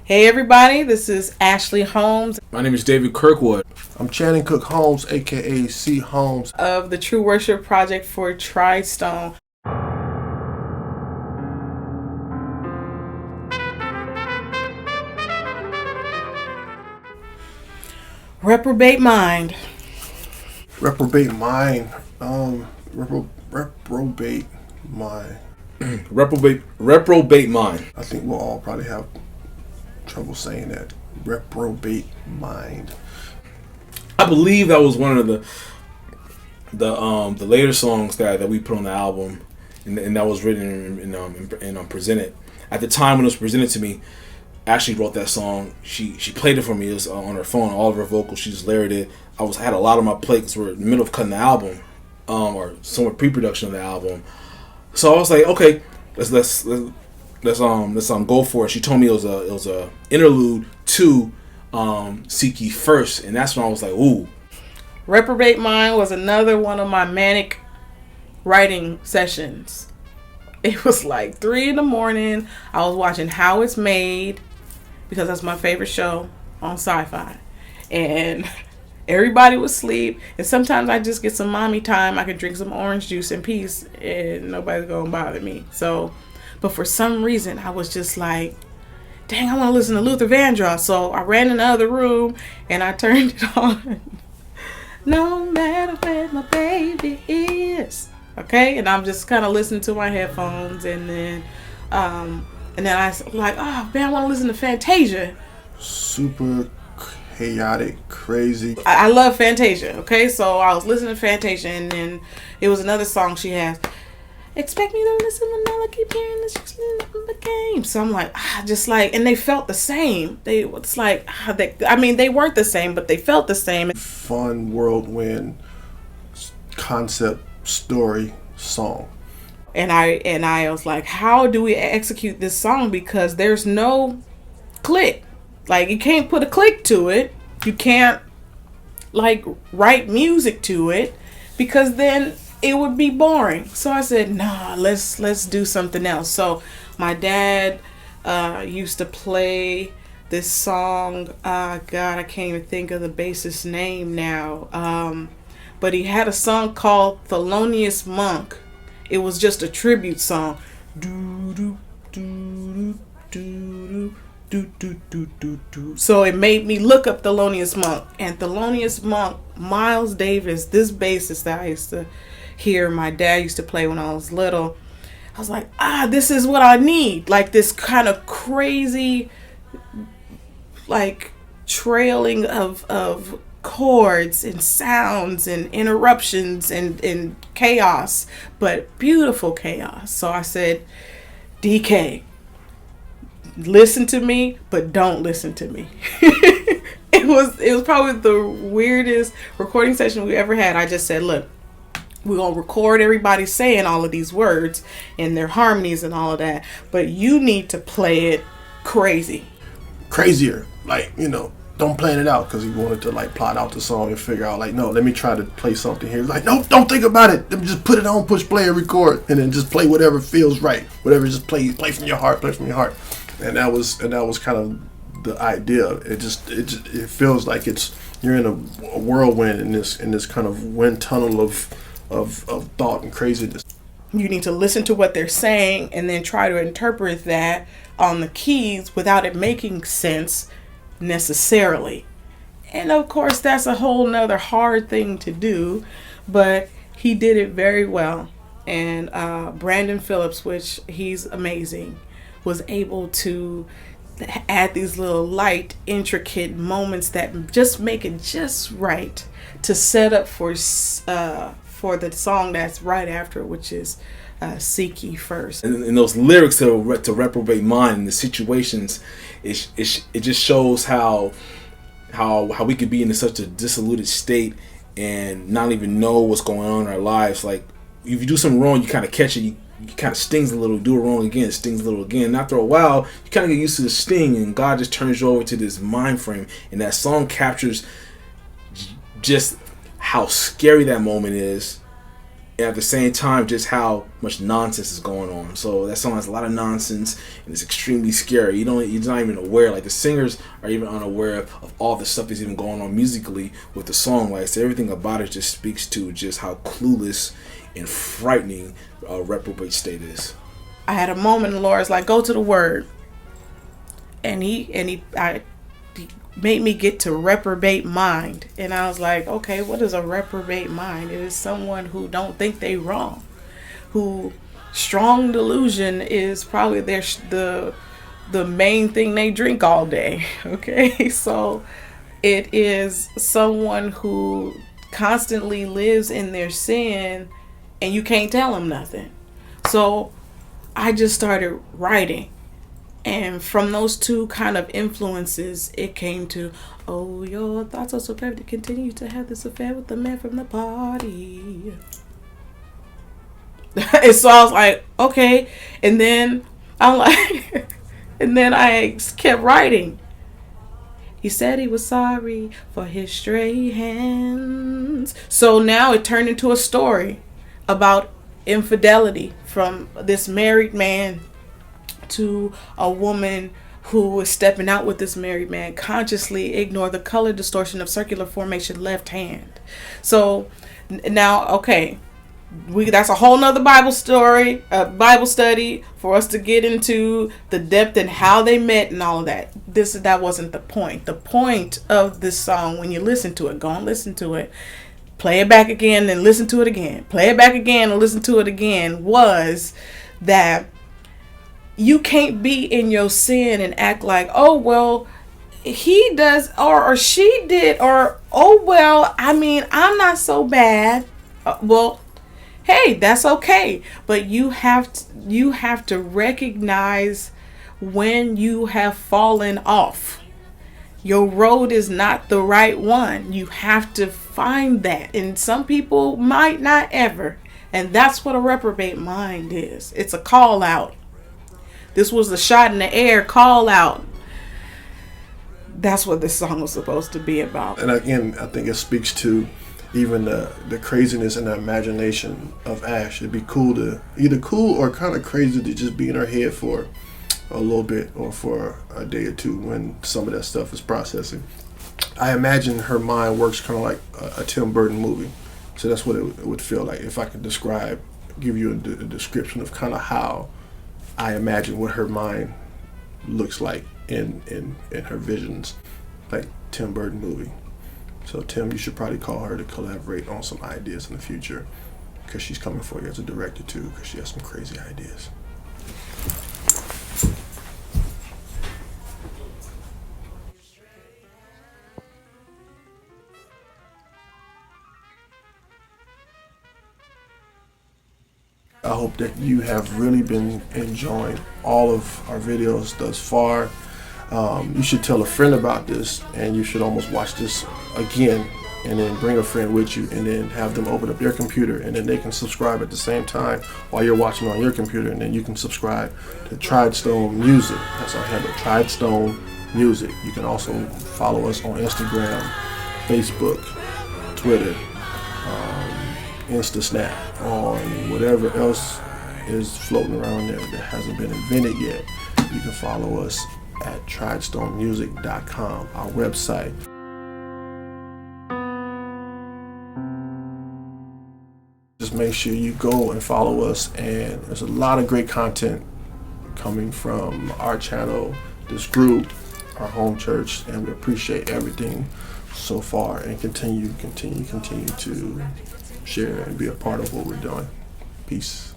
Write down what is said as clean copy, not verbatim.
Hey everybody, this is Ashley Holmes My name is David Kirkwood. I'm Channing Cook Holmes, aka C. Holmes. of the True Worship Project for TRIEDSTONE. Reprobate mind. Reprobate mind. Reprobate mind. Reprobate mind. I think we'll all probably have trouble saying that. Reprobate mind. I believe that was one of the later songs that we put on the album, and that was written and presented. At the time when it was presented to me, Ashley wrote that song. She played it for me. It was on her phone, all of her vocals. She just layered it. I had a lot on my plate because we're in the middle of cutting the album, or somewhat pre-production of the album. So I was like, okay, let's go for it. She told me it was a interlude to Seek Ye First, and that's when I was like, ooh. Reprobate mind was another one of my manic writing sessions. It was like 3 a.m. I was watching How It's Made because that's my favorite show on Sci-Fi, and everybody was asleep. And sometimes I just get some mommy time. I can drink some orange juice in peace, and nobody's gonna bother me. So, but for some reason, I was just like, dang, I want to listen to Luther Vandross. So I ran in the other room and I turned it on. No matter where my baby is. Okay, and I'm just kind of listening to my headphones, and then I was like, oh man, I want to listen to Fantasia. Super chaotic, crazy. I love Fantasia. Okay, so I was listening to Fantasia, and then it was another song she has. Expect me to listen when I keep hearing this the game. So I'm like, and they felt the same. They weren't the same, but they felt the same. Fun whirlwind concept story song. And I was like, how do we execute this song? Because there's no click. Like, you can't put a click to it. You can't write music to it, because then it would be boring. So I said, nah, let's do something else. So my dad used to play this song. God, I can't even think of the bassist's name now. But he had a song called Thelonious Monk. It was just a tribute song. So it made me look up Thelonious Monk. And Thelonious Monk, Miles Davis, this bassist that I used to hear my dad used to play when I was little. I was like, this is what I need. Like this kind of crazy, like trailing of chords and sounds and interruptions and chaos, but beautiful chaos. So I said, DK, listen to me, but don't listen to me. It was probably the weirdest recording session we ever had. I just said, look, we're going to record everybody saying all of these words and their harmonies and all of that, but you need to play it crazy. Crazier. Don't plan it out, because he wanted to plot out the song and figure out no, let me try to play something here. Like, no, don't think about it. Let me just put it on, push play and record, and then just play whatever feels right. Whatever, just play from your heart, And that was kind of the idea. It feels like you're in a whirlwind in this kind of wind tunnel of thought and craziness. You need to listen to what they're saying and then try to interpret that on the keys without it making sense necessarily. And of course, that's a whole nother hard thing to do, but he did it very well. And Brandon Phillips, which he's amazing, was able to add these little light, intricate moments that just make it just right to set up for the song that's right after, which is Seek Ye First. And those lyrics to Reprobate Mind and the situations, it just shows how we could be in such a disillusioned state and not even know what's going on in our lives. Like, if you do something wrong, you kind of catch it. You kind of stings a little. Do it wrong again, stings a little again. And after a while, you kind of get used to the sting, and God just turns you over to this mind frame. And that song captures just how scary that moment is, and at the same time, just how much nonsense is going on. So that song has a lot of nonsense, and it's extremely scary. You're not even aware. Like, the singers are even unaware of all the stuff that's even going on musically with the song. Like, so everything about it just speaks to just how clueless and frightening Reprobate State is. I had a moment, and Laura's like, go to the word. And he made me get to reprobate mind. And I was like, okay, what is a reprobate mind? It is someone who don't think they wrong, who strong delusion is probably the main thing they drink all day. Okay, so it is someone who constantly lives in their sin, and you can't tell them nothing. So I just started writing. And from those two kind of influences, it came to, oh, your thoughts are so clever to continue to have this affair with the man from the party. And so I was like, okay. And then I'm like, and then I kept writing. He said he was sorry for his stray hands. So now it turned into a story about infidelity from this married man to a woman who was stepping out with this married man, consciously ignore the color distortion of circular formation left hand. So now, okay, that's a whole nother Bible story, Bible study for us to get into the depth and how they met and all of that. That wasn't the point. The point of this song, when you listen to it, go and listen to it, play it back again and listen to it again, play it back again and listen to it again, was that you can't be in your sin and act like, oh, well, he does or she did, or, oh, well, I mean, I'm not so bad. Well, hey, that's okay. But you have to recognize when you have fallen off. Your road is not the right one. You have to find that. And some people might not ever. And that's what a reprobate mind is. It's a call out. This was a shot in the air, call out. That's what this song was supposed to be about. And again, I think it speaks to even the craziness and the imagination of Ash. It'd be either cool or kind of crazy to just be in her head for a little bit or for a day or two when some of that stuff is processing. I imagine her mind works kind of like a Tim Burton movie. So that's what it would feel like if I could give you a description of kind of how I imagine what her mind looks like in her visions, like Tim Burton movie. So Tim, you should probably call her to collaborate on some ideas in the future, because she's coming for you as a director too, because she has some crazy ideas. I hope that you have really been enjoying all of our videos thus far. You should tell a friend about this, and you should almost watch this again, and then bring a friend with you, and then have them open up their computer, and then they can subscribe at the same time while you're watching on your computer, and then you can subscribe to TRIEDSTONE Music. That's our handle, TRIEDSTONE Music. You can also follow us on Instagram, Facebook, Twitter, InstaSnap, on whatever else is floating around there that hasn't been invented yet. You can follow us at TRIEDSTONEmusic.com, our website. Just make sure you go and follow us, and there's a lot of great content coming from our channel, this group, our home church, and we appreciate everything so far, and continue to share and be a part of what we're doing. Peace.